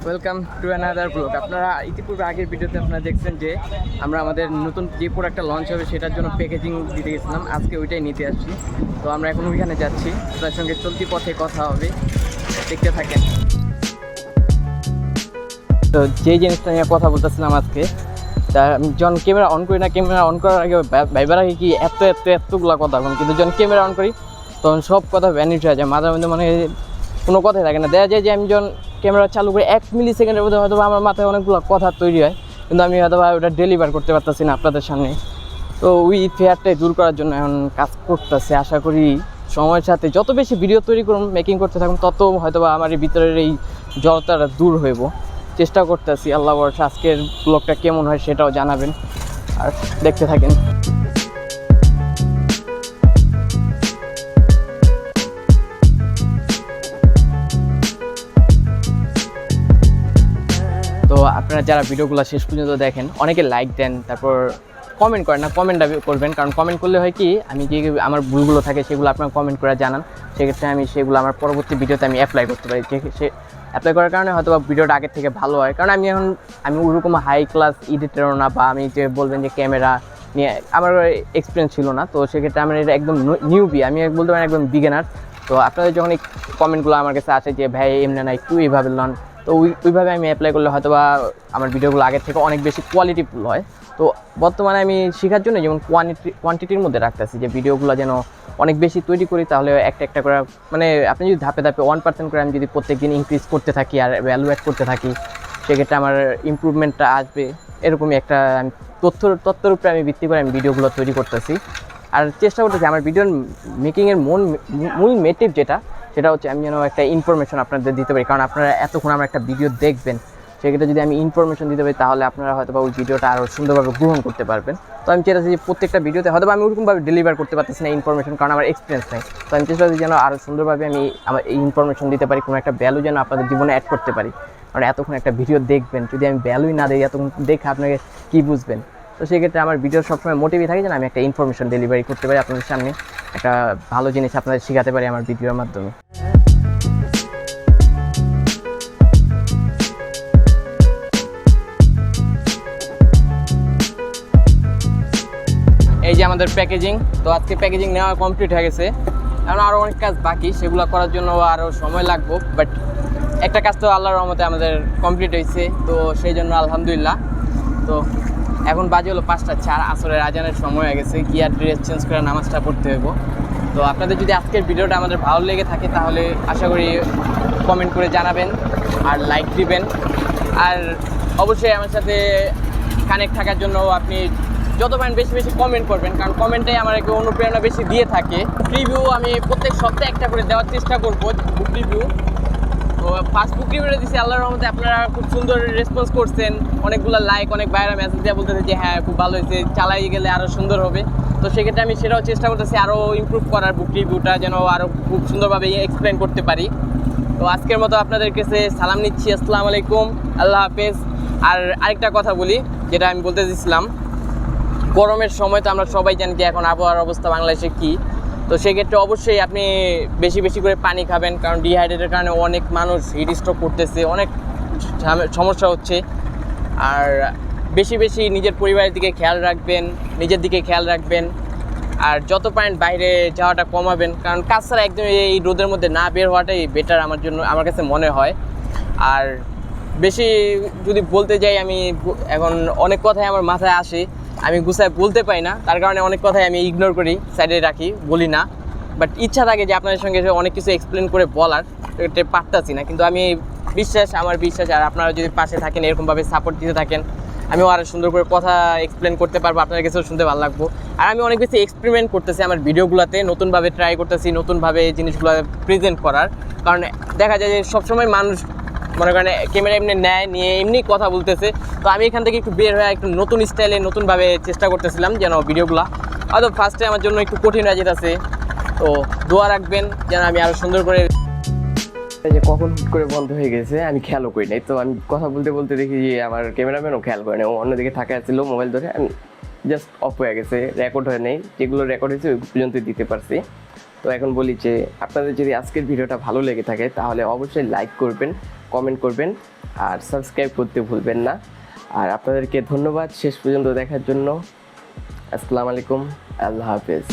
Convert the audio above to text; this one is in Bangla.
Welcome to another blog. আপনারা ইতিপূর্বে আগের ভিডিওতে আপনারা দেখছেন যে আমরা আমাদের নতুন যে প্রোডাক্টটা লঞ্চ হবে সেটার জন্য প্যাকেজিং দিতে গেছিলাম। আজকে ওইটাই নিতে আসছি। তো আমরা এখন ওইখানে যাচ্ছি, তার সঙ্গে চলতি পথে কথা হবে, দেখতে থাকেন। তো যে জিনিসটা নিয়ে কথা বলতেছিলাম আজকে, তা আমি যখন ক্যামেরা অন করি না, ক্যামেরা অন করার আগে ভাইবার আগে কি এতগুলো কথা বলুন, কিন্তু যখন ক্যামেরা অন করি তখন সব কথা ভ্যানিশ হয়ে যায়, মাথার মধ্যে মানে কোনো কথাই থাকে না। দেখা যায় যে আমি যখন ক্যামেরা চালু করি 1 মিলি সেকেন্ডের মধ্যে হয়তো আমার মাথায় অনেকগুলো কথা তৈরি হয়, কিন্তু আমি হয়তো ওটা ডেলিভার করতে পারতেছি না আপনাদের সামনে। তো ওই ফেয়ারটাই দূর করার জন্য এখন কাজ করতেছে। আশা করি সময়ের সাথে যত বেশি ভিডিও তৈরি করুন, মেকিং করতে থাকুন, তত হয়তো আমার এই ভিতরের এই জড়তাটা দূর হইব। চেষ্টা করতেছি, আল্লাহ ভরসা। আজকের ব্লগটা কেমন হয় সেটাও জানাবেন, আর দেখতে থাকেন। তো আপনারা যারা ভিডিওগুলো শেষ পর্যন্ত দেখেন, অনেকে লাইক দেন, তারপর কমেন্ট করেন না, কমেন্টটা করবেন। কারণ কমেন্ট করলে হয় কি, আমি যে আমার ভুলগুলো থাকে সেগুলো আপনারা কমেন্ট করে জানান, সেক্ষেত্রে আমি সেগুলো আমার পরবর্তী ভিডিওতে আমি অ্যাপ্লাই করতে পারি। সে অ্যাপ্লাই করার কারণে হয়তো বা ভিডিওটা আগের থেকে ভালো হয়। কারণ আমি ওরকম হাই ক্লাস এডিটরও না, বা আমি যে বলবেন যে ক্যামেরা নিয়ে আমার এক্সপিরিয়েন্স ছিল না। তো সেক্ষেত্রে আমার এটা একদম নিউবি, আমি বলতে পারেন একদম বিগিনার। তো আপনাদের যখন এই কমেন্টগুলো আমার কাছে আসে যে ভাই এমনি না, একটু এইভাবে লন, তো ওইভাবে আমি অ্যাপ্লাই করলে হয়তো বা আমার ভিডিওগুলো আগের থেকে অনেক বেশি কোয়ালিটিফুল হয়। তো বর্তমানে আমি শেখার জন্য যেমন কোয়ান্টিটির মধ্যে রাখতেছি, যে ভিডিওগুলো যেন অনেক বেশি তৈরি করি, তাহলে একটা করে মানে আপনি যদি ধাপে ধাপে 1% করে আমি যদি প্রত্যেক দিন ইনক্রিজ করতে থাকি আর ভ্যালু অ্যাড করতে থাকি, সেক্ষেত্রে আমার ইমপ্রুভমেন্টটা আসবে। এরকমই একটা আমি তথ্যের উপরে আমি ভিত্তি করে আমি ভিডিওগুলো তৈরি করতেছি, আর চেষ্টা করতেছি আমার ভিডিওর মেকিংয়ের মূল মোটিভ সেটা হচ্ছে আমি যেন একটা ইনফরমেশন আপনাদের দিতে পারি। কারণ আপনারা এতক্ষণ আমার একটা ভিডিও দেখবেন, সেক্ষেত্রে যদি আমি ইনফরমেশন দিতে পারি, তাহলে আপনারা হয়তো বা ওই ভিডিওটা আরও সুন্দরভাবে গ্রহণ করতে পারবেন। তো আমি চেষ্টা করছি যে প্রত্যেকটা ভিডিওতে হয়তো আমি ওরকমভাবে ডেলিভার করতে পারতেছি না ইনফরমেশন, কারণ আমার এক্সপিরিয়েন্স নেই। তো আমি চেষ্টা করছি যেন আরও সুন্দরভাবে আমি আমার এই ইনফরমেশন দিতে পারি, কোনো একটা ভ্যালু যেন আপনাদের জীবনে অ্যাড করতে পারি। কারণ এতক্ষণ একটা ভিডিও দেখবেন, যদি আমি ভ্যালুই না দিই, এতক্ষণ দেখে আপনাকে কী বুঝবেন? তো সেক্ষেত্রে আমার ভিডিওর সবসময় মোটিভই থাকে যেন আমি একটা ইনফরমেশন ডেলিভারি করতে পারি আপনাদের সামনে, একটা ভালো জিনিস আপনাদের শেখাতে পারি আমার ভিডিওর মাধ্যমে। এই যে আমাদের প্যাকেজিং, তো আজকে প্যাকেজিং নেওয়া কমপ্লিট হয়ে গেছে। এখন আরও অনেক কাজ বাকি, সেগুলো করার জন্য আরও সময় লাগবে, বাট একটা কাজ তো আল্লাহর রহমতে আমাদের কমপ্লিট হয়েছে, তো সেই জন্য আলহামদুলিল্লাহ। তো এখন বাজে হলো 5:04, আসরের আজানের সময় হয়ে গেছে, গিয়ার ড্রেস চেঞ্জ করে নামাজটা পড়তে হইব। তো আপনাদের যদি আজকের ভিডিওটা আমাদের ভালো লেগে থাকে, তাহলে আশা করি কমেন্ট করে জানাবেন আর লাইক দিবেন, আর অবশ্যই আমার সাথে কানেক্ট থাকার জন্য আপনি যত পারেন বেশি বেশি কমেন্ট করবেন, কারণ কমেন্টটাই আমার একটু অনুপ্রেরণা বেশি দিয়ে থাকে। রিভিউ আমি প্রত্যেক সপ্তাহে একটা করে দেওয়ার চেষ্টা করবো, বুক রিভিউ। তো ফার্স্ট বুক রিভিউটা দিচ্ছি, আল্লাহর রহমতে আপনারা খুব সুন্দর রেসপন্স করছেন, অনেকগুলো লাইক, অনেক বাইরে মেসেজ দিয়ে বলতেছে যে হ্যাঁ খুব ভালো হয়েছে, চালাই গেলে আরও সুন্দর হবে। তো সেক্ষেত্রে আমি সেটাও চেষ্টা করতেছি আরও ইমপ্রুভ করার, বুক রিভিউটা যেন আরও খুব সুন্দরভাবে এক্সপ্লেন করতে পারি। তো আজকের মতো আপনাদের কাছে সালাম নিচ্ছি, আসসালামু আলাইকুম, আল্লাহ হাফেজ। আর আরেকটা কথা বলি, যেটা আমি বলতে চাইছিলাম, গরমের সময় তো আমরা সবাই জানি যে এখন আবহাওয়ার অবস্থা বাংলাদেশে কী। তো সেক্ষেত্রে অবশ্যই আপনি বেশি বেশি করে পানি খাবেন, কারণ ডিহাইড্রেটের কারণে অনেক মানুষ হিট স্ট্রোক করতেছে, অনেক সমস্যা হচ্ছে। আর বেশি বেশি নিজের পরিবারের দিকে খেয়াল রাখবেন, নিজের দিকে খেয়াল রাখবেন, আর যত পারেন বাইরে যাওয়াটা কমাবেন, কারণ কাজ ছাড়া একদম এই রোদের মধ্যে না বের হওয়াটাই বেটার আমার জন্য, আমার কাছে মনে হয়। আর বেশি যদি বলতে যাই, আমি এখন অনেক কথাই আমার মাথায় আসে, আমি গুছায় বলতে পারি না, তার কারণে অনেক কথাই আমি ইগনোর করি, সাইডে রাখি, বলি না। বাট ইচ্ছা থাকে যে আপনাদের সঙ্গে অনেক কিছু এক্সপ্লেন করে বলার, এটা পারতাছি না। কিন্তু আমি আমার বিশ্বাস, আর আপনারা যদি পাশে থাকেন, এরকমভাবে সাপোর্ট দিতে থাকেন, আমিও আরও সুন্দর করে কথা এক্সপ্লেন করতে পারবো, আপনাদের কাছেও শুনতে ভালো লাগবো। আর আমি অনেক বেশি এক্সপেরিমেন্ট করতেছি আমার ভিডিওগুলোতে, নতুনভাবে ট্রাই করতেছি, নতুনভাবে এই জিনিসগুলো প্রেজেন্ট করার। কারণ দেখা যায় যে সবসময় মানুষ মনে করেন ক্যামেরা এমনি নিয়ে এমনি কথা বলতেছে, তো আমি এখান থেকে একটু বের হয়ে একটু নতুন স্টাইলে নতুনভাবে চেষ্টা করতেছিলাম যেন ভিডিওগুলো, হয়তো ফার্স্টে আমার জন্য একটু কঠিন হয়ে যেতেছে। তো দোয়া রাখবেন যেন আমি আরও সুন্দর করে, যে কখন হুট করে বন্ধ হয়ে গেছে আমি খেয়ালও করি নাই। তো আমি কথা বলতে বলতে দেখি যে আমার ক্যামেরাম্যানও খেয়াল করে না, ও অন্যদিকে থাকা ছিল মোবাইল ধরে, আমি জাস্ট অফ হয়ে গেছে, রেকর্ড হয়ে নেই, যেগুলো রেকর্ড হয়েছে ওই পর্যন্ত দিতে পারছি। তো এখন বলি যে আপনাদের যদি আজকের ভিডিওটা ভালো লেগে থাকে তাহলে অবশ্যই লাইক করবেন, কমেন্ট করবেন আর সাবস্ক্রাইব করতে ভুলবেন না। আর আপনাদেরকে ধন্যবাদ শেষ পর্যন্ত দেখার জন্য। আসসালামু আলাইকুম, আল্লাহ হাফেজ।